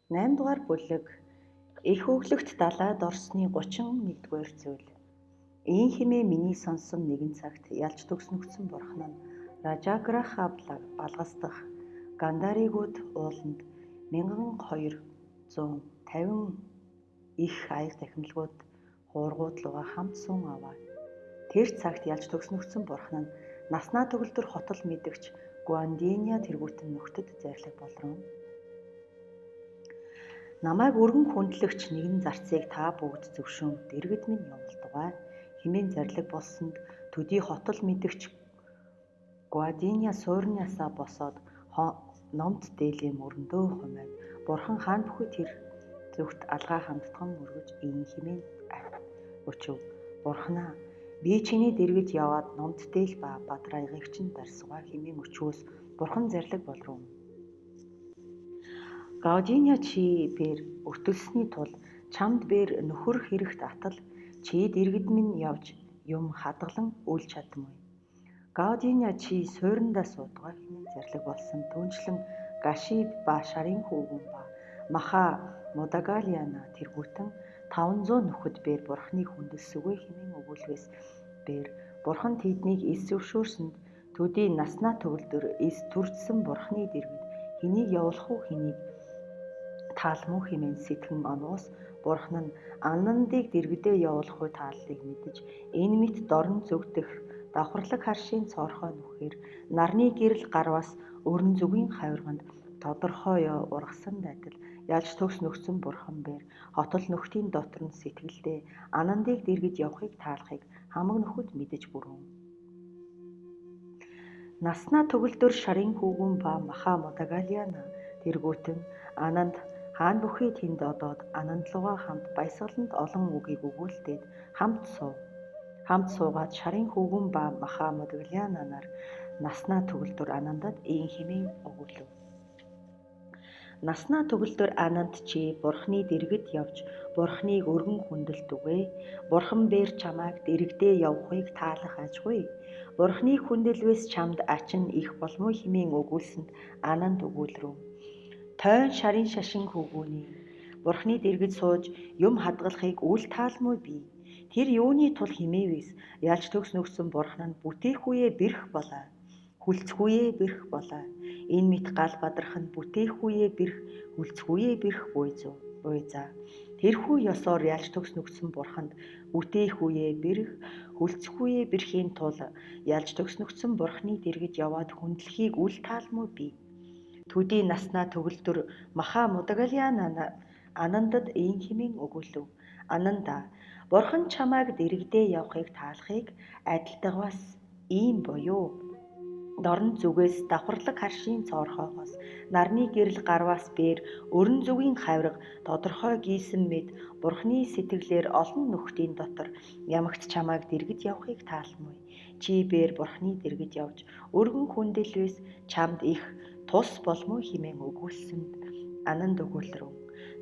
8 дугаар бүлэг Их өглөгт далайд орсны 31-р зүйл. Ийн хэмээн миний сонсон нэгэн цагт ялж төгснөгдсөн бурхан нь Ражаграха балгасдах Гандаригууд ууланд 1250 их аяг дахимлагууд хуургууд луга хамт сун аваа. Тэр цагт ялж төгснөгдсөн бурхан нь наснаа төгөлдөр хотол мэдэгч Гуандиня тэргүүтэн нөхдөд зарлаг болрон. Намайг өргөн хүндлэгч нэгэн зарцыг та бүгд зөвшөөн дэргэд минь явуулдгаа хэмээн зарлаг болсонд төдий хотол мэдэгч Гуандиня суурнаасаа босоод номд дээлийн мөрөндөө хумайг бурхан хаан бүхий тэр зөвхт алгаа хандтган мөргөж ийн хэмээн өчөв. Бурханаа би чиний дэргэд яваад номд дээл ба бадрайгыг чинь барьсгаа хэмээн өчвөөс бурхан зарлаг болров. Гаудиня чи бээр өртөлсөний тул чамд бээр нөхөр хэрэгт атал чи дэргэд минь явж юм хадгалан үл чадмай. Гаудиня чи суурндаа суудгаа хэмээн зарлаг болсон түнчлэн Гашиб ба шарын хүүгэн ба Маха Мудагалиана тэргүүтэн 500 нөхөд бээр бурхны хүндэлсэгүй хэмээн өгүүлвэс бээр бурхан тэднийг эс зөвшөөрсөнд төдий наснаа төгөлдөр эс төржсөн бурхны дэргэд хэнийг явуулах уу хэнийг таалмуу хэмээн сэтгэн оноос бурхан нь аннандыг дэргэдээ явуулах үе тааллыг мэдэж энэ мэт дорн зүгдэх давхарлаг харшийн цоорхой нүхээр нарны гэрэл гарвас өрн зүгийн хавирганд тодорхой ургасан дайтал ялж төгснөгдсөн бурхан бээр хотол нөхдийн дотор нь сэтгэлдээ анандыг дэргэд явахыг таалахыг хамаг нөхөд мэдэж бүрэн. Наснаа төгөлдөр шарын хүүгэн ба Маха Мудагалиана тэргүүтэн ананд хаан бүхий тэнд одоод анандлугаа хамт баясгаланд олон үгийг өгүүлдээд хамт суугаад шарын хүүгэн ба Маха Мудагалиана нар наснаа төгөлдөр анандад ийн хэмээн өгүүлв. Наснаа төгөлдөр ананд чи бурхны дэргэд явж бурхныг өргөн хүндэлдүгэ. Бурхан бээр чамайг дэргэдээ явахыг таалах ажгүй. Бурхныг хүндэлвэс чамд ачин их болмоо хэмээн өгүүлсэнд ананд өгүүлрв. Тойн шарын шашин хөвгүүний бурхны дэргэд сууж юм хадгалахыг үл таалмуу бий. Тэр юуны тул химээвээс ялж төгснөгдсөн бурхан нь бүтээх үе бэрх болоо. Хүлцхүүе бэрх болоо. Энэ мэт гал бадрах нь бүтээх үе бэрх, хүлцхүүе бэрх буйзаа. Тэрхүү ёсоор ялж төгснөгдсөн бурханд бүтээх үе бэрх, хүлцхүүе бэрхийн тул ялж төгснөгдсөн бурхны дэргэд яваад хүндлэхийг үл таалмуу бий. Төдий наснаа төгөлдөр Маха Мудагалиана анандад ийн хэмээн өгүүлв. Ананда бурхан чамайг дэргэдээ явахыг таалахыг адилтайгаас ийм буюу дорн зүгээс давхарлаг харшийн цоорхоогоос нарны гэрэл гарваас бээр өрн зүгийн хавирга тодорхой гийсэн мэд бурхны сэтгэлээр олон нөхдийн дотор ямагт чамайг дэргэд явахыг таалмай. Чи бээр бурхны дэргэд явж өргөн хүндэлвэс чамд их тус болмоо хэмээн өгүүлсэнд ананд өгүүлрв.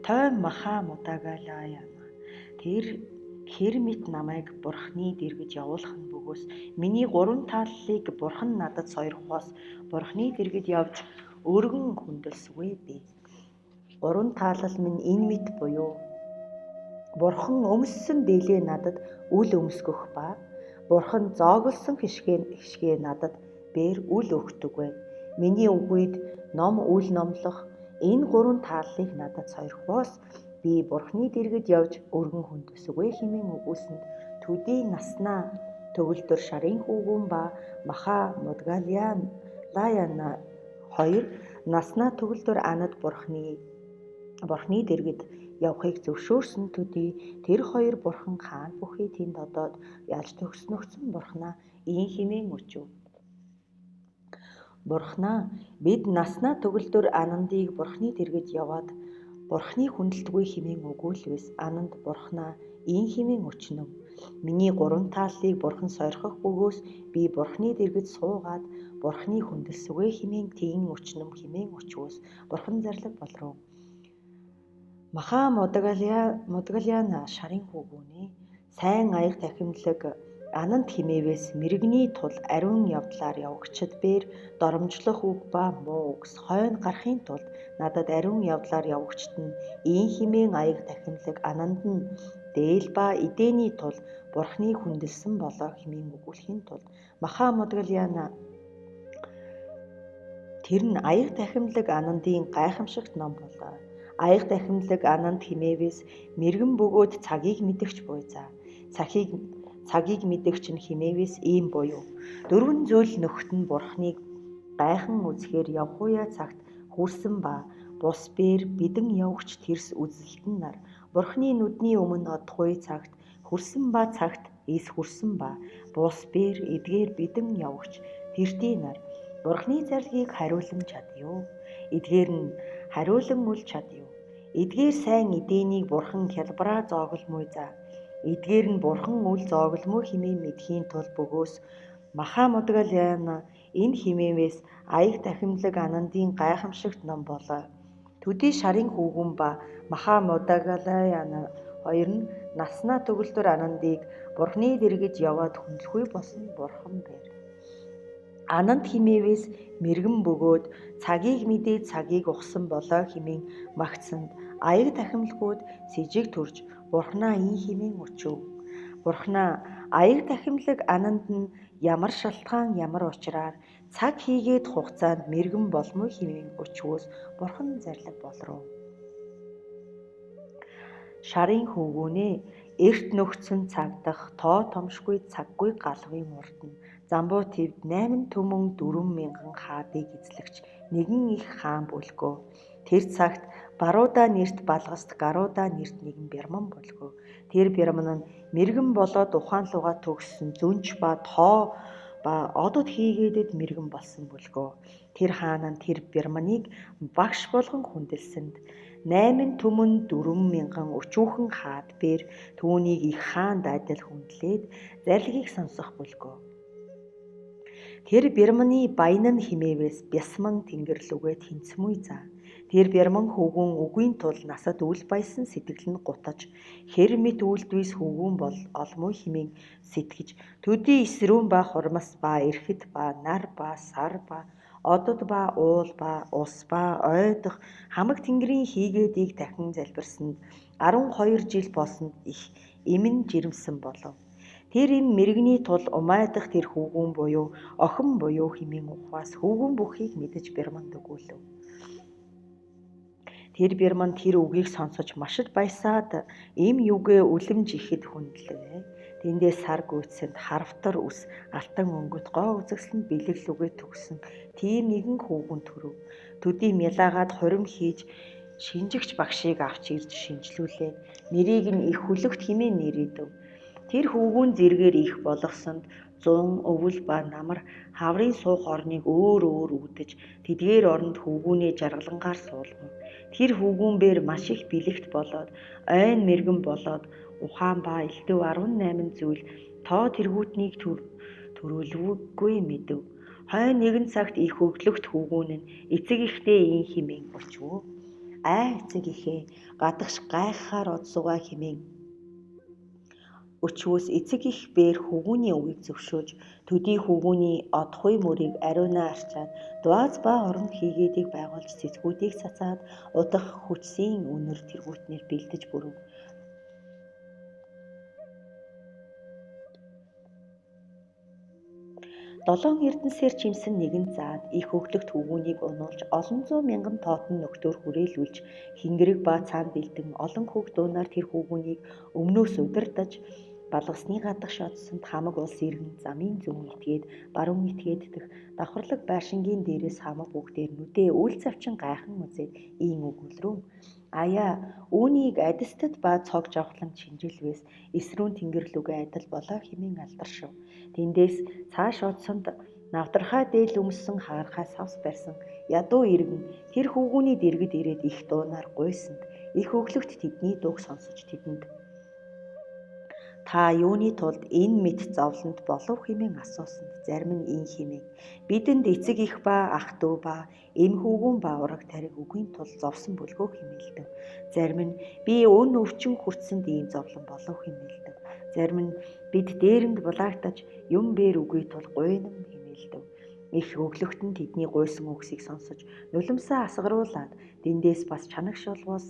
Той Маха Мудагалиана тэр хэр мэт намайг бурхны дэргэд явуулах нь бөгөөс миний гурван тааллыг бурхан надад сойрхоос бурхны дэргэд явж өргөн хүндэлсгүй би. Гурван таалал минь энэ мэт буюу бурхан өмссөн дээлээ надад үл өмсгөх ба бурхан зооглосон хишгээ надад бээр үл өгдөггүй. Миний үгүйд ном үл номлох энэ гурван тааллыг надад сойрхоос би бурхны дэргэд явж өргөн хүндэлсгүй хэмээн өгүүлсэнд төдий наснаа төгөлдөр шарын хүүгэн ба Маха Мудагалиана хоёр наснаа төгөлдөр анад бурхны дэргэд явахыг зөвшөөрсөн төдий тэр хоёр бурхан хаан бүхий тэнд одоод ялж төгснөгдсөн бурханаа ийн хэмээн өчөв. Бурханаа бид наснаа төгөлдөр анандыг бурхны дэргэд яваад бурхны хүндэлтгүй хэмээн өгүүлвэс ананд бурханаа ийн хэмээн өчнөв. Миний гурван тааллыг бурхан сойрхох бөгөөс би бурхны дэргэд суугаад бурхны хүндэлсгүй хэмээн тийм өчнөм хэмээн өчвөөс бурхан зарлаг болров. Маха Мудагалиана шарын хүүгүүний сайн аяг дахимлаг Ананд химээвээс мэргэний тул ариун явдлаар явагчид бээр доромжлох үг ба муу үгс хойно гарахын тулд надад ариун явдлаар явагчид нь ийн химээн аяг дахимлаг ананд нь дээл ба эдээний тул Бурхныг хүндэлсэн болоо хэмээн өгүүлэхийн тулд Маха Модгалиана тэр нь аяг дахимлаг анандын гайхамшигт ном болоо. Аяг дахимлаг ананд химээвээс мэргэн бөгөөд цагийг мэдэгч буйзаа. Цагийг мэдэгч нь химээвээс ийм буюу. Дөрвөн зүйл нөхд нь Бурхныг гайхан үзэхээр явхуяа цагт хүрсэн ба бус бээр бидэн явагч тэрс үзэлтэн нар Бурхны нүдний өмнө одохгүй цагт хүрсэн ба цагт эс хүрсэн ба бус бээр эдгээр бидэн явагч тэртий нар Бурхны зарилгийг хариулан чадъё. Эдгээр нь хариулан үл чадъё. Эдгээр сайн эдээнийг Бурхан хялбараа зоогломгүй за. Эдгээр нь Бурхан үл зоогломгүй хэмээн мэдхийн тул бөгөөс Маха Модгалиана энэ химээвээс аяг дахимлаг анандын гайхамшигт ном болоо. Төдий шарын хүүгүн ба Маха Модгалиана хоёр нь наснаа төгөлдөр анандыг Бурхны дэргэд яваад хүндлэхгүй болсон Бурхан бээр. Ананд химээвээс мэргэн бөгөөд цагийг мэдээд цагийг ухсан болоо хэмээн магтсанд аяг дахимлгууд сэжиг төрж Бурхнаа ийн хэмээн өчөв. Бурхнаа аяг дахимлаг ананд нь ямар шалтгаан ямар учраар цаг хийгээд хугацаанд мэргэн болмой хэмээн өчвөөс Бурхан зарлиг болров. Шарын хүүгүнээ эрт нөхцөн цагдах тоо томшгүй цаггүй галвын урд нь замбуу твд 8 түмэн 4,000 хаадыг эзлэгч нэгэн их хаан бүлгөө. Тэр цагт Баруда нэрт балгаст Гаруда нэрт нэгэн бярман бүлгөө. Тэр бярман нь мэргэн болоод ухаанлууга төгссөн зүнч ба тоо ба одод хийгээдэд мэргэн болсон бүлгөө. Тэр хаан нь тэр бярманыг багш болгон хүндэлсэнд 8 түмэн 4,000 өчүүхэн хаад бээр түүнийг их хаанд адил хүндлээд зарилгийг сонсох бүлгөө. Тэр бярманы баян нь химээвээс бясман тэнгэрлүгээ тэнцмүй за. Тэр бярман хүүгүн үгийн тул насад үл баясан сэтгэл нь гутаж хэр мэт үйлдвэс хүүгүн бол олмой химээн сэтгэж төдий эсрүүн ба хурмас ба эрхэт ба нар ба сар ба одод ба уул ба ус ба ойдох хамаг тэнгэрийн хийгээдийг дахин залбирсанд 12 жил болсонд их эмэн жирэмсэн болов. Тэр им мэргэний тул умайдах тэр хүүгүн буюу охин буюу химээн ухаас хүүгүн бүхийг мэдэж бярманд өгүүлв. Тэр бярман тэр үгийг сонсож машид баясаад им юугээ үлэмж ихэд хүндлээ. Тэндээ сар гүйцэнд харвтар ус алтан өнгөт гоо үзэгсэнд бэлэг лүгээ төгсөн тийм нэгэн хүүгүн төрөв. Төдий мялаагаад хурим хийж шинжигч багшийг авч ирж шинжлүүлээд нэрийг нь их хүлэгт хэмээн нэрийдэв. Тэр хүүгүн зэргээр их болгосонд 100 өвөл ба намар хаврын суух орныг өөр үүдэж тэдгээр оронд хүүгүнээ жаргалангаар суулгав. Тэр хүүгүн бээр маш их бэлэгт болоод ойн мэргэн болоод ухаан ба элдэв 18 зүйл тоо тэргүүтнийг төрүүлвгүй мэдэв. Хойно нэгэн цагт их өглөгт хүүгүн нь эцэг ихтэй ийн химээн очив. Эцэг ихээ гадагш гайхахаар одсуугаа химээн өчвөөс эцэг их бээр хүүгүний үгийг зөвшөөж төдий хүүгүний одохгүй мөрийг ариунаа арчаад дуаз ба оронд хийгээдийг байгуулж цэцгүүдийг цацаад удах хүчсийн үнэр тэргүүтнэр бэлдэж бүрв. Долоон эрдэнсээр чимсэн нэгэн заад их өглөгт хүүгүнийг унуулж олон зуун мянган тоотон нөхдөөр хүрээлүүлж хингэрэг ба цаан бэлдэн олон хүүг дуунаар тэр хүүгүнийг өмнөөс удирдаж балгасны гадах шодсонд хамаг улс иргэн замын зүүн итгээд баруун итгээд дэх давхарлаг байшингийн дээрээс хамаг бүгдээр нүдээ үл завчин гайхан үзээд ийн өгүүлрүүн. Аяа үүнийг адистад ба цог жавхлан шинжилвээс эсрүүн тэнгэрлүгээ адил болоо хэмээн алдаршив. Тэндээс цааш одсонд навдрахаа дээл өмссөн хаархаа савс барьсан ядуу иргэн тэр хүүгүний дэргэд ирээд их дуунаар гуйсанд их өглөгт тэдний дууг сонсож тэдэнд Та юуны тулд энэ мэд зовлонд болов хэмээн асуусанд зарим нь ийн хэмээн бидэнд эцэг их ба ах дүү ба эм хүүгүүн ба ураг тариг үгийн тул зовсон бүлгөө хэмээлдэв. Зарим нь би өн өвчин хүртсэнд ийм зовлон болов хэмээлдэв. Зарим нь бид дээрэнд булаагтаж юм бээр үгүй тул гуйнам хэмээлдэв. Их өглөгтөн тэдний гуйсан үгсийг сонсож нулимсаа асгаруулад дэндээс бас чанагш олвоос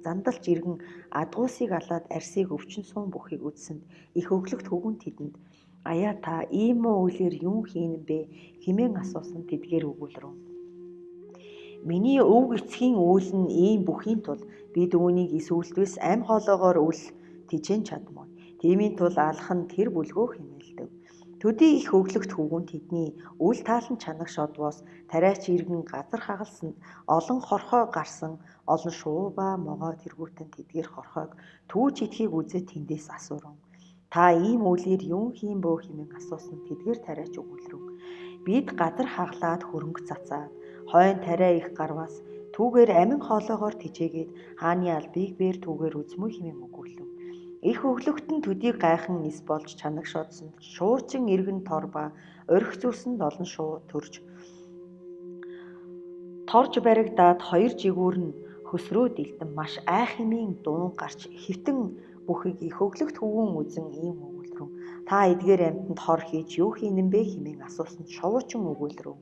зандалж иргэн адгуусыг алаад арсыг өвчин суун бүхийг үзсэнд их өглөгт хөвгүн тэдэнд аяа та ийм муу үйлээр юу хийнэ бэ хэмээн асуусан тэдгээр өгүүлрүү. Миний өвг эцгийн үйл нь ийм бүхийн тул бид үүнийг эсвэлтвэс амь хоолоогоор үл тижэн чадмаа. Тиймийн тул алах нь тэр бүлгөө хэмээлдэв. Төдий их өглөгт хөвгүн тэдний үл таалан чанагш одвоос тариач иргэн газар хагалсанд олон хорхоо гарсан олон шуу ба могоо тэргүүтэн тэдгээр хорхоог түүж идэхийг үзээд тэндээс асуурав. Та ийм үйлээр юу хийн бөө хэмээн асуусан тэдгээр тариач өгүүлрүү. Бид газар хаглаад хөрөнгө цацаад хойн тариа их гарвас түүгээр амин хоолоогоор тижээгээд хааны албыг бээр түүгээр үзмүү хэмээн өгүүлв. Их өглөгтөн төдий гайхан нис болж чанагш одсонд шуучин иргэн тор ба орхи зүсэнд олон шуу торж баригдаад хоёр жигүүр нь хөсрөө дэлдэн маш айх хэмээн дуун гарч хэвтэн бүхийг их өглөгт хөвгүн үзэн ийм өгүүлрүү. Та эдгээр амьтанд хор хийж юу хийнэ бэ хэмээн асуусан шовуучин өгүүлрүү.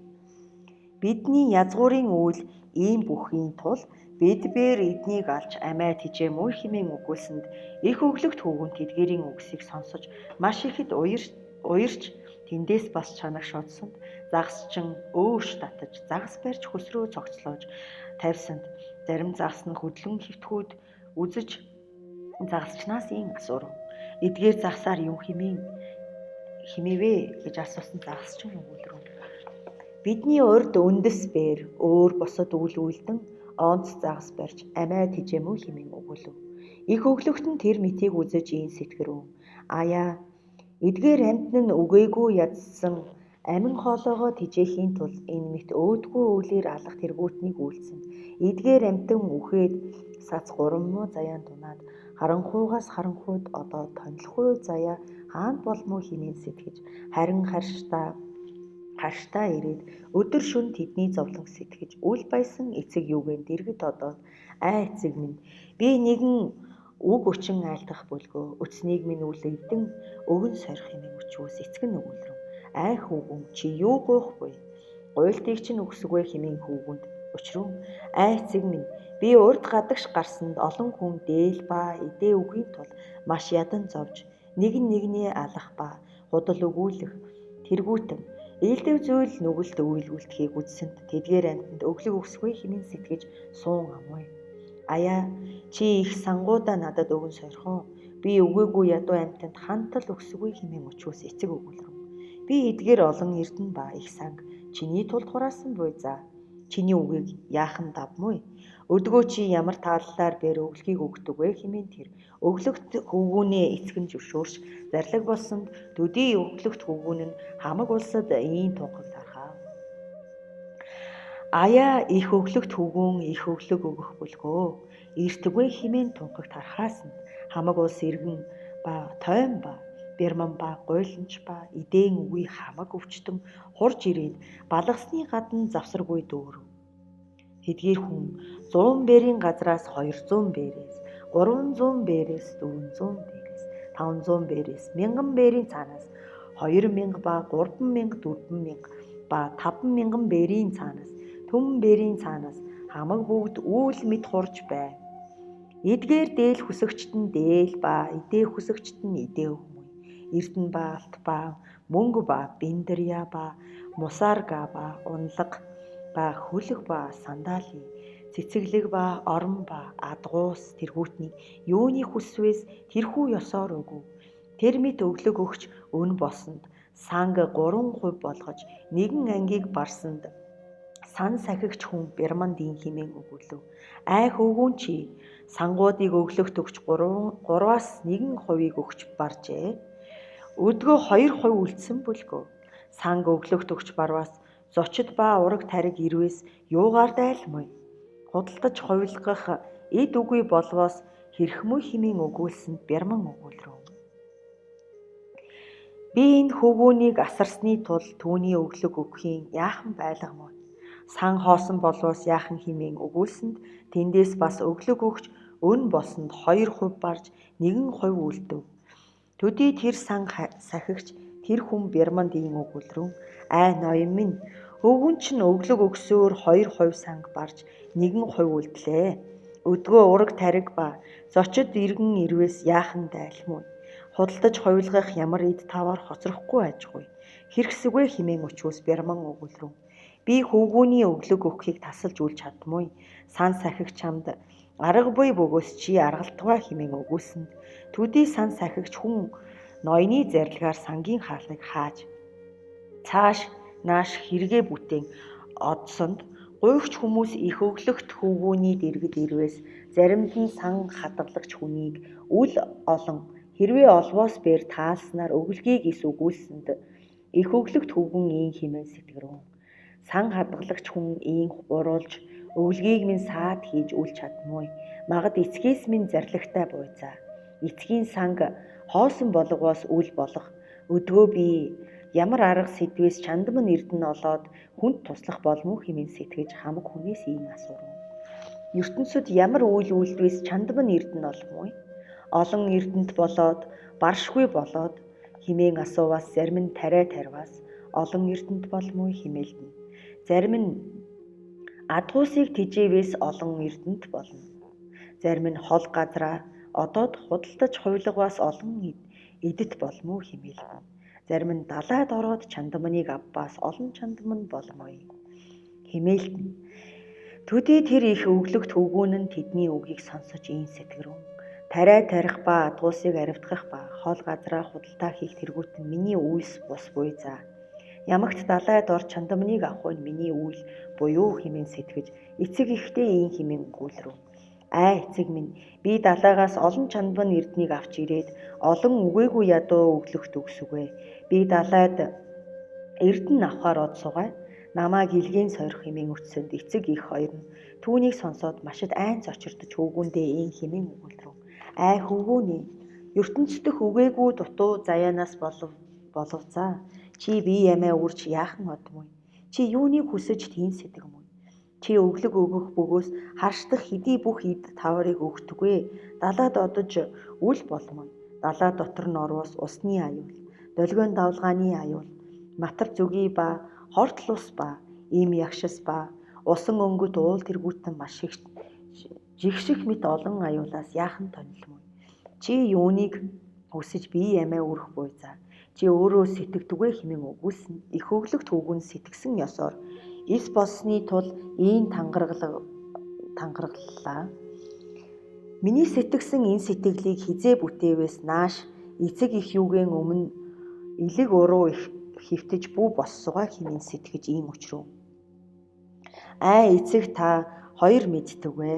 Бидний язгуурын үйл ийм бүхийн тул бид бээр эднийг алж амиа тижээмүү хэмээн өгүүлсэнд их өглөгт хөвгүн тэдгээрийн үгсийг сонсож маш ихэд уярч тэндээс бас чанагш одсонд загасчин өөш татаж загас барьж хөсрөө цогцлоож тавьсанд зарим загас нь хөдлөн хөвтгүүд үзэж загасчнаас ийн асуурав. Эдгээр загсаар юу хэмэвэ гэж асуусан загасчин өгүүлрүү. Бидний урд өндөс бээр өөр босод үйл үйлдэн онц загас барьж амиа тижээмүү хэмээн өгүүлв. Их өглөгтөн тэр мэтийг үзэж ийн сэтгэрв. Аяа эдгээр амьтан нь үгээгүй ядсан амин хоолоогоо тижээхийн тулд энэ мэт өөдгүй үйлээр алах тэргүүтнийг үйлцэн. Эдгээр амьтан үхээд сац 3 муу заяан дунаад харанхуугаас харанхуйд одоо тонилхуй заяа хаанд болмоо хэмээн сэтгэж харин харштаа ирээд өдөр шөнө тэдний зовлон сэтгэж үл баясан эцэг юугэн дэргэд одоод эцэг минь би нэгэн үг өчн айлдах бүлгөө өцнийг минь үл эвдэн өгөн сорих хэмээн өчвөөс эцэг нь өгүүлрүү. Хөвгүн чи юу гуйх вэ? Гуйлтыг чинь өгсгөө хэмээн хөвгүнд учруу. Эцэг минь би урд гадагш гарсанд олон хүн дээл ба эдээ үгийн тул маш ядан зовж нэгнээ алах ба худал өгүүлэх тэргүүтэн ээлдэв зүйл нүгэлт үйлүүлдэхийг үзсэнд тэдгээр амьтанд өглөг өгсгүй хэмээн сэтгэж суун амгүй. Аяа чи их сангуудаа надад өгөн сорхоо. Би өгөөгүй ядуу амьтанд хантал өгсгүй хэмээн өчвөөс эцэг өгүүлрүү. Би эдгээр олон эрдэнэ ба их санг чиний тулд хураасан буй за. Чиний үгийг яахан давмгүй. Өдгөө чи ямар тааллаар бээр өглөгийг өгдөг вэ хэмээн тэр өглөгт хөвгүүнээ эцгэн зөвшөөрч зарлаг болсонд төдий өглөгт хөвгүүн нь хамаг улсад ийм тунхаг тархав. Аяа их өглөгт хөвгүүн их өглөг өгөх бүлгөө эртгүй хэмээн тунхаг тархаасанд хамаг улс иргэн ба тойм ба Бэрман ба гуйланч ба эдээн үгүй хамаг өвчтөн хурж ирээд балгасны гадна завсаргүй дүүрв. Тэдгээр хүн 100 бээрийн газраас 200 бээрээс, 300 бээрээс, 400 бээрээс, 500 бээрээс, 1000 бээрийн цаанаас 2000 ба 3000, 4000 ба 5000 бээрийн цаанаас, түмэн бээрийн цаанаас хамаг бүгд үйл мэд хурж байв. Эдгээр дээл хүсэгчт нь дээл ба эдээ хүсэгчт нь эдээ хүмүүс. Эрдэнэ ба алт ба мөнгө ба биндрия ба мусарга ба унлаг ба хөлөг ба сандаали цэцэглэг ба орон ба адгуус тэргүүтний юуны хүсвээс тэрхүү ёсоор өгөв. Тэр мэд өглөг өгч өн болсонд санг 3% болгож нэгэн ангийг барсанд сан сахигч хүн Бэрмандын хэмээн өгүүлв. Хөвгүүн чи сангуудыг өглөгт өгч 3-аас 1% өгч баржээ. Өдгөө 2% үлдсэн бүлгөө. Санг өглөгт өгч барваас зочид ба ураг тариг ирвээс юугаар дайлмай. Худалдаж хувилгах эд үгүй болвоос хэрхмүү хэмээн өгүүлсэнд Бэрман өгүүлрүү. Би энэ хөвгүүнийг асарсны тулд түүний өглөг өгөхийн яахан байлгамуу. Сан хоосон болвоос яахан хэмээн өгүүлсэнд тэндээс бас өглөг өгч өн болсонд 2% барж 1% үлдэв. Төдий тэр сан сахигч тэр хүн Бярманд ийм өгүүлрүүн ноён минь өвгөн чинь өглөг өгсөөр 2% санг барж 1% үлдлээ. Өдгөө ураг тариг ба зочид иргэн ирвээс яахан дайлмуу. Худалдаж хувилгах ямар эд таваар хоцрохгүй ажгүй. Хэрэгсвэ хэмээн өчвөөс Бярман өгүүлрүүн. Би хөвгүүний өглөг өгөхийг тасалж үлж чадмгүй. Сан сахигч чамд арга буй бөгөөс чи аргалтгаа хэмээн өгүүлсэн. Төдий сан сахигч хүн ноёны зарилгаар сангийн хаалгыг хааж цааш нааш хэрэгэ бүтээн одсонд гуйгч хүмүүс их өглөгт хөвгүүний дэргэд ирвээс заримд нь сан хадгалагч хүнийг үл олон хэрвээ олвоос бээр таалснаар өглөгийг ис өгүүлсэнд их өглөгт хөвгүн ийн хэмээн сэтгэрүүн. Сан хадгалагч хүн ийн уруулж өглөгийг минь саад хийж үл чадмгүй. Магад эцгээс минь зарлагтай буйцаа. Эцгийн санг хоосон болгоос үл болох. Өдгөө би ямар арга сэдвээс чандам нь эрдэнэ олоод хүнд туслах болов уу хэмээн сэтгэж хамаг хүнээс ийм асуурав. ертөнцид ямар үйл үйлдвээс чандам нь эрдэнэ олмгүй. Олон эрдэнэт болоод баршгүй болоод хэмээн асууваас зарим нь тариа тарваас олон эрдэнэт болмгүй хэмээлдэнэ. Зарим нь адгуусыг тижээвээс олон эрдэнэт болно. Зарим нь хол газраа одоод худалдаж хувилгаваас олон эдэт болмгүй хэмээлдэнэ. Зарим нь далайд ороод чандамныг авбаас олон чандам нь болмгүй хэмээлдэнэ. Төдий тэр их өглөгт хөвгүүн нь тэдний үгийг сонсож ийн сэтгэрүүн. Тариа тарих ба адгуусыг аривдгах ба хол газраа худалдаа хийх тэргүүт нь миний үйлс бус буй за. Ямагт далайд ор чандамныг авах нь миний үйл буюу хэмээн сэтгэж эцэг ихтэй ийн хэмээн өгүүлрүү. Эцэг минь би далайгаас олон чандам эрднийг авч ирээд олон үгээгүй ядуу өглөгт өгсөгөө. Би далайд эрдэнэ авахар од сугай. Намайг илгийн сойрох хэмээн өтсөнд эцэг их хоёр нь түүнийг сонсоод машид айн зочирдож хөвгүүндээ ийн хэмээн өгүүлрүү. Хөвгүүнээ ертөнцидх үгээгүй дутуу заяанаас боловцаа. Чи би ямаа үрж яахан одмгүй. Чи юуныг хүсэж тийм сэтгэмүй. Чи өглөг өгөх бөгөөс харшдах хэдий бүх эд таварыг өгтөгөө. Далайд одож үл болмой. Далай дотор нь орвоос усны аюул, долгион давлгааны аюул, матар зүгий ба хортл ус ба ийм ягшис ба усан өнгөт уул тэргүүтэн маш их жигших мэт олон аюулаас яахан тонилмой. Чи юуныг хүсэж би ямаа үрэх буй за. Чи өөрөө сэтгэдэггүй хэмээн өгүүлсэн. Их өглөгт хөвгүн сэтгсэн ёсоор эс болсны тул ийн тангаргаллаа. Миний сэтгсэн энэ сэтгэлийг хизээ бүтээвээс нааш эцэг их юугийн өмнө элэг уруу их хөвтөж бүү боссугаа хэмээн сэтгэж ийм өчрөө. Эцэг та хоёр мэдтэгвэ.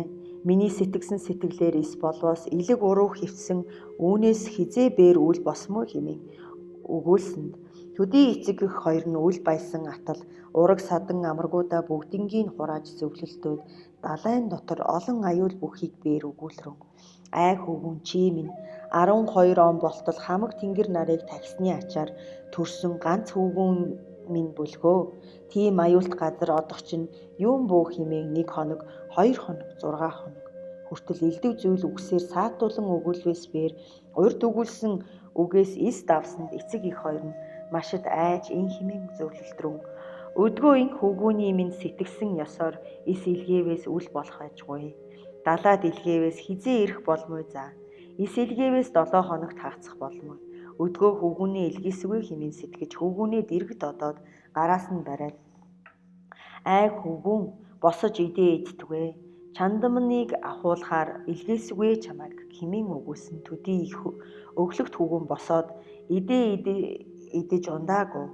Миний сэтгсэн сэтгэлээр эс болвоос элэг уруу хөвтсөн үүнээс хизээ бээр үл босмоо хэмээн өгүүлсэнд төдий эцэг их хоёр нь үл баясан атал ураг садан амаргуудаа бүгднийг хурааж зөвлөлтөөд далайн дотор олон аюул бүхийг бээр өгүүлрүү. Хөвгүн чи минь 12 он болтол хамаг тэнгэр нарыг тагсны ачаар төрсөн ганц хөвгүн минь бүлгөө. Тийм аюулт газар одох чинь юун бүү хэмээн 1 хоног, 2 хоног, 6 хоног хүртэл элдв зүйл үгсээр саатуулан өгүүлвээс бээр урд өгүүлсэн үгээс эс давсанд эцэг их хоёр нь машид айж ин хэмээн зөвлөлдрөн. Өдгөө энэ хөвгүүний минь сэтгсэн ёсоор эс илгээвээс үл болох ажгүй. Далайд илгээвээс хизээ ирэх болмой за. Эс илгээвээс 7 хоногт хагацах болмой. Өдгөө хөвгүүнээ илгээсгүй хэмээн сэтгэж хөвгүүнээ дэргэд одоод гараас нь бариад хөвгүүн босож идээ идтгвэ. Чандамныг ахуулахаар илгээсгүй чамайг хэмээн өгүүлсэн. Төдий их өглөгт хөвгүүн босоод идэж ундаагүй.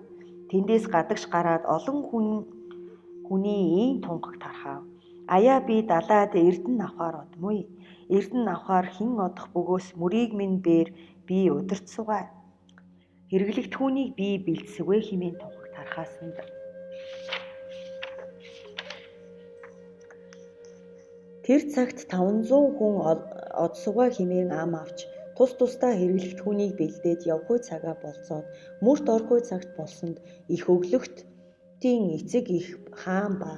Тэндээс гадагш гараад олон хүний ийн тунгаг тархав. Би далайд эрдэнэ авахар одмгүй. Эрдэнэ авахар хэн одох бөгөөс мөрийг минь бээр би удирдсугай. Хэрэглэгт хүнийг би бэлдсэвэ хэмээн тунгаг тархаасанд тэр цагт 500 хүн одсугай хэмээн ам авч Тус тусдаа хэрэглэх түүнийг бэлдээд явхуй цагаа болцоод мөрт орохуй цагт болсонд их өглөгтийн эцэг их хаан ба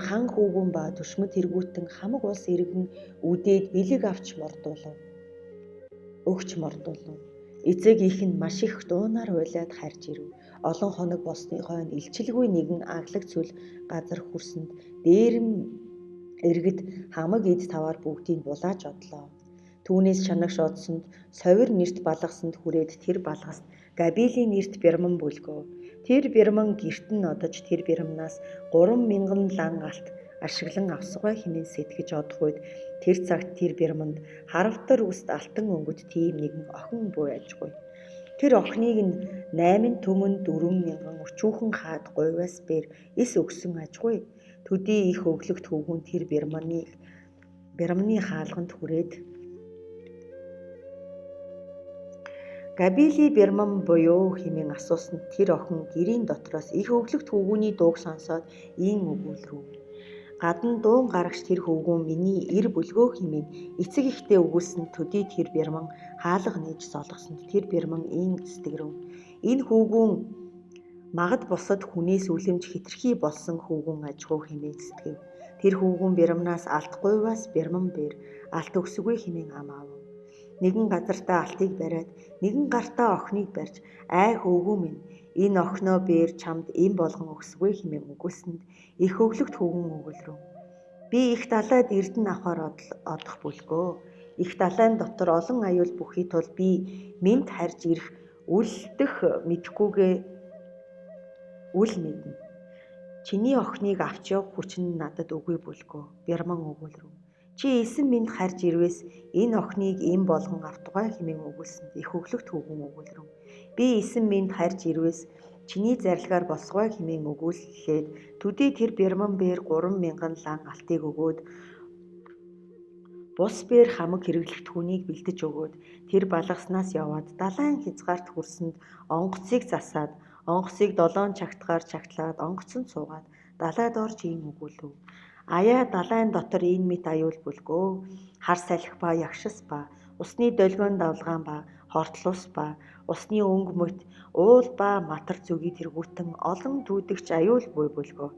хан хүүгэн ба түшмэд тэргүүтэн хамаг улс иргэн үдээд бэлэг өгч мордуулав. Эцэг их нь маш их дуунаар уйлаад харж ирэв. Олон хоног болсны хойно илчилгүй нэгэн аглаг цүл газар хүрсэнд дээрэм иргэд хамаг эд таваар бүгдийг булааж одлоо. Түүнээс чанагш одсонд совир нэрт балгасанд хүрээд тэр балгаст Габилийн нэрт бярман бүлгөө. Тэр бярман гэрт нь одож тэр бярманаас 3,000 лан алт ашиглан авсгай хэмээн сэтгэж одох үед тэр цагт тэр бярманд харавтар үст алтан өнгөт тийм нэгэн охин буй ажгүй. Тэр охиныг нь 8 төмөн 4,000 өчүүхэн хаад говьяас бээр эс өгсөн ажгүй. Төдий их өглөгт хөвгүн тэр бярманы хаалганд хүрээд Габили бярман буюу хэмээн асуусанд тэр охин гэрийн дотроос их өглөгт хөвгүүний дууг сонсоод ийм өгүүлрэв. Гадна дуун гарагч тэр хөвгүүн миний эр бүлгөө хэмээн эцэг ихтэй өгүүлсэн. Төдий тэр бярман хаалга нээж солгосонд тэр бярман ийм сэтгэрэв. Энэ хөвгүүн магад бусад хүнээс үлэмж хэтэрхий болсон хөвгүүн ажгүй хэмээн сэтгэв. Тэр хөвгүүн бярманаас алт говьяас бярман бээр алт өгсөгүй хэмээн амаав. Нэгэн газартаа алтыг бариад нэгэн гартаа охиныг барьж хөвгүү минь энэ охиноо бээр чамд эм болгон өгсөгүй хэмээн өгүүлсэнд их өглөгт хөвгүн өгүүлрэв. Би их далайд эрдэнэ авахаар одох бүлгөө. Их далайн дотор олон аюул бүхий тул би мэд харж ирэх үлдэх мэдхгүйгээ үл мэднэ. Чиний охиныг авч явах хүч нь надад үгүй бүлгөө. Бярман өгүүлрэв. Чи эсэн минь харж ирвээс энэ охиныг эм болгон автугай хэмээн өгүүлсэнд их өглөгт хөвгүн өгүүлрэв. Би эсэн минь харж ирвээс чиний зарилгаар болсгой хэмээн өгүүллээд төдий тэр бярман бээр 3,000 лан алтыг өгөөд бус бээр хамаг хэрэглэх түүнийг бэлдэж өгөөд тэр балгаснаас яваад далайн хязгаарт хүрсэнд онгоцыг засаад онгоцыг 7 чагтгаар чагтлаад онгоцонд суугаад далайд орж ийм өгүүлв. Аяа далайн дотор энэ мэт аюул бүлгөө. Хар салхи ба ягшис ба усны долгион давлгаан ба хортлус ба усны өнгө мөт уул ба матар зүгий тэргүүтэн олон дүүдэгч аюул буй бүлгөө.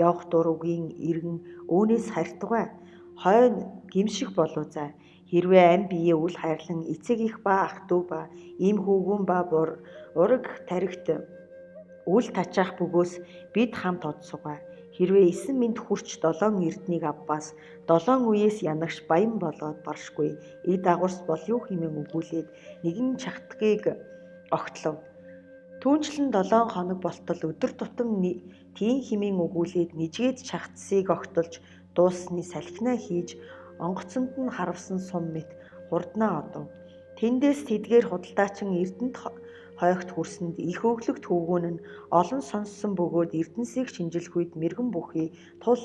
Явх дурвгийн иргэн үүнээс хартугай хойно гимших болов за. Хэрвээ ам бие үл хайрлан эцэг их ба ах дүү ба им хүүгүн ба ураг таригт үл тачаах бөгөөс бид хамт одсугай. Хэрвээ эсэн минь хүрч 7 эрднийг авбаас 7 үеэс янагш баян болоод баршгүй эд агуурс бол юу хэмээн өгүүлээд нэгэн чагтгийг огтлов. Түүнчлэн 7 хоног болтол өдөр тутам тийм хэмээн өгүүлээд нижгээд чагтсыг огтолж дууссаны салхинаа хийж онгоцонд нь харавсан сум мэт хурднаа одов. Тэндээс тэдгээр худалдаачин эрдэнэт хойгт хүрсэнд их өглөгт хөвгүүн нь олон сонссон бөгөөд эрдэнсийг шинжлэх үед мэргэн бүхий тул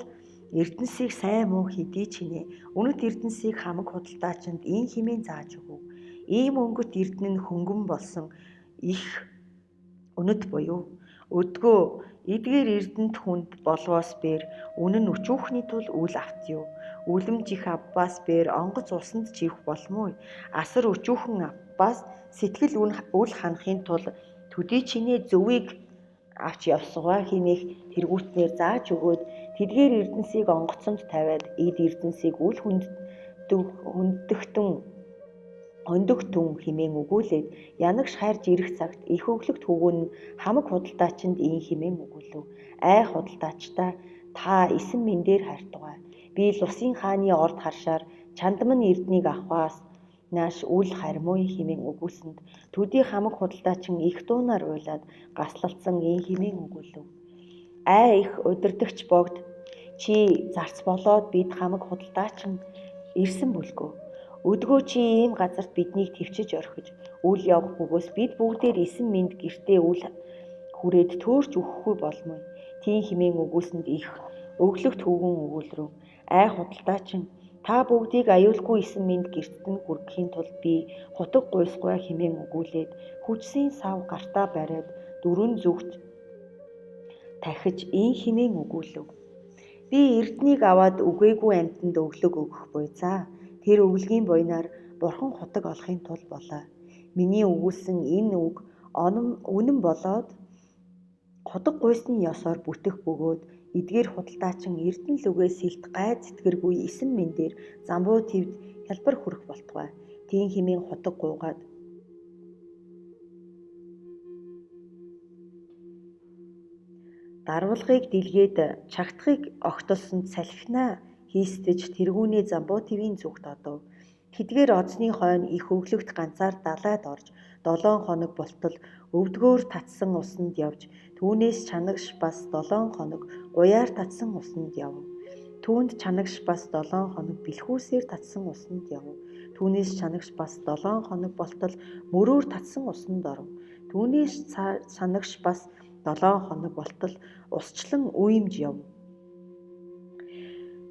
эрдэнсийг сайн муу хэдий чинээ үнэт эрдэнсийг хамаг худалдаачинд ийн хэмээн зааж өгөв. Ийм өнгөт эрдэнэ нь хөнгөн болсон их үнэт буюу өдгөө эдгээр эрдэнэт хүнд болвоос бээр үнэн өчүүхний тул үл автъю. Үлэмж их авбаас бээр онгоц усанд живэх болмой. Асар өчүүхэн авбаас сэтгэл үл ханахын тул төдий чинээ зөвийг авч явсгай хэмээх тэргүүтнээр зааж өгөөд тэдгээр эрдэнсийг онгоцонд тавиад эд эрдэнсийг үл хөндөгтөн хэмээн өгүүлээд янагш хайрж ирэх цагт их өглөгт хөвгүүн нь хамаг худалдаачинд ийн хэмээн өгүүлв. Худалдаачдаа та эсэн минь дээр хайртугай. Би лусын хааны орд харшаар чандман эрднийг авахаас нааш үл харимуй хэмээн өгүүлсэнд төдий хамаг худалдаачин их дуунаар уйлаад гаслалцсан ийн хэмээн өгүүлв. Их удирдагч богд чи зарц болоод бид хамаг худалдаачин ирсэн бүлгөө. Өдгөө чи ийм газарт биднийг төвчж орхиж үл явах бөгөөс бид бүгдээр эсэн минь гэртээ үл хүрээд төөрч өгөхгүй болмой. Тийм хэмээн өгүүлсэнд их өглөгт хөвгүн өгүүлрэв. Худалдаачин та бүгдийг аюулгүй эсэн минь гэртд нь хүргэхийн тулд би хутаг гуйсгүй хэмээн өгүүлээд хүчсийн сав гартаа бариад 4 зүгт тахиж ийн хэмээн өгүүлв. Би эрднийг аваад үгээгүй амьтанд өглөг өгөх буй за. Тэр өглөгийн буйнаар Бурхан худаг олохын тулд болоо. Миний өгүүлсэн энэ үг үнэн болоод худаг гуйсны ёсоор бүтэх бөгөөд эдгээр худалдаачин эрдэнэ л үгээс сэлт гайд зэтгэргүй эсэн мен дээр замбуу твд хялбар хүрэх болтугай. Тийм хэмээн худаг гуугаад дарвалгыг дэлгээд чагтахыг огтолсонд салхинаа хийстэж тэргүүнээ замбуу твийн зүгт одов. Тэдгээр оцны хойно их өглөгт ганцаар далайд орж 7 хоног болтол өвдгөөр татсан усанд явж түүнээс чанагш бас 7 хоног гуяар татсан усанд яв. Түүнд чанагш бас 7 хоног бэлхүүсээр татсан усанд яв. Түүнээс чанагш бас 7 хоног болтол мөрөөр татсан усанд оров. Түүнээс чанагш бас 7 хоног болтол усчлан үймж яв.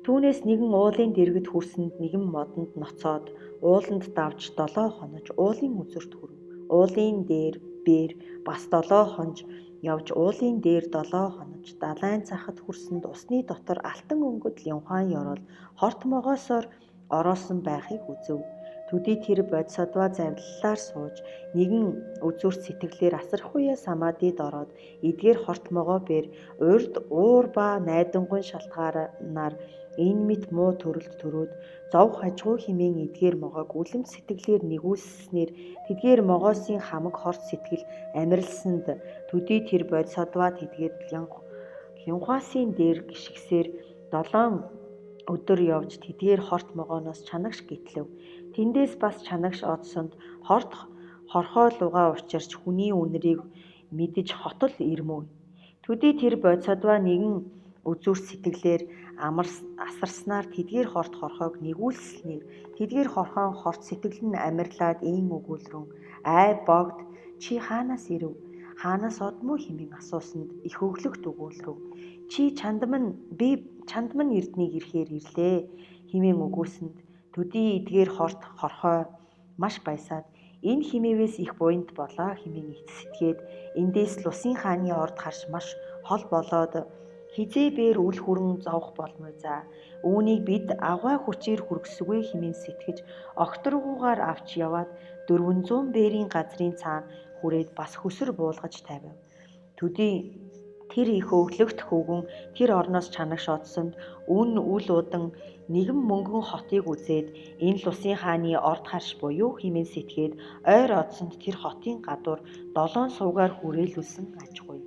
Түүнээс нэгэн уулын дэргэд хүрсэнд нэгэн модонд ноцоод ууланд давж 7 хонож уулын үзүрт хүрв. Уулын дээр бээр бас 7 хонж явж уулын дээр 7 хонож далайн цахад хүрсэнд усны дотор алтан өнгөд линхуан ёроол хорт могоосоор ороосон байхыг үзв. Төдий тэр бодисодваа завлалаар сууж нэгэн үзүрт сэтгэлээр асархуяа самадид ороод эдгээр хорт могоо бээр урд уур ба найдангуй шалтгаанаар энэ мэт муу төрөлд төрөөд зов хажгүй хэмээн эдгээр могоог үлэмж сэтгэлээр нэгүүлснээр тэдгээр могоосын хамаг хорт сэтгэл амиралсанд төдий тэр бодисодваа тэдгээд линхуасын дээр гიშгсээр 7 өдөр явж тэдгээр хорт могооноос чанагш гэтлэв. Тэндээс бас чанагш одсонд хорхой лугаа учирч хүний үнэрийг мэдэж хотол ирмөв. Төдий тэр бодисодваа нэгэн үзүүрт сэтгэлээр асарснаар тэдгээр хорт хорхойг нэгүүлснээр тэдгээр хорхон хорт сэтгэл нь амирлаад ийм өгүүлрэн ай богд чи хаанаас ирэв? Хаанаас одмоо хэмээн асуусанд их өглөгт өгүүлрв. Чи би чандман эрднийг ирэхээр ирлээ хэмээн өгүүлсэнд төдий эдгээр хорт хорхой маш баясаад энэ химээвээс их буянт болоо хэмээн сэтгээд эндээс лусын хааны орд харж маш хол болоод хизээ бээр үл хүрэн зовох болмой за. Үүнийг бид авгай хүчээр хүргэсгүй хэмээн сэтгэж огторгуугаар авч яваад 400 бээрийн газрын цаана хүрээд бас хөсөр буулгаж тавив. Төдий тэр их өглөгт хөвгөн тэр орноос чанагш одсонд үн үл удан нэгэн мөнгөн хотыг үзээд энэ лусын хааны орд харш буюу хэмээн сэтгээд ойр одсонд тэр хотын гадуур 7 суугаар хүрээлүүлсэн аж гуй.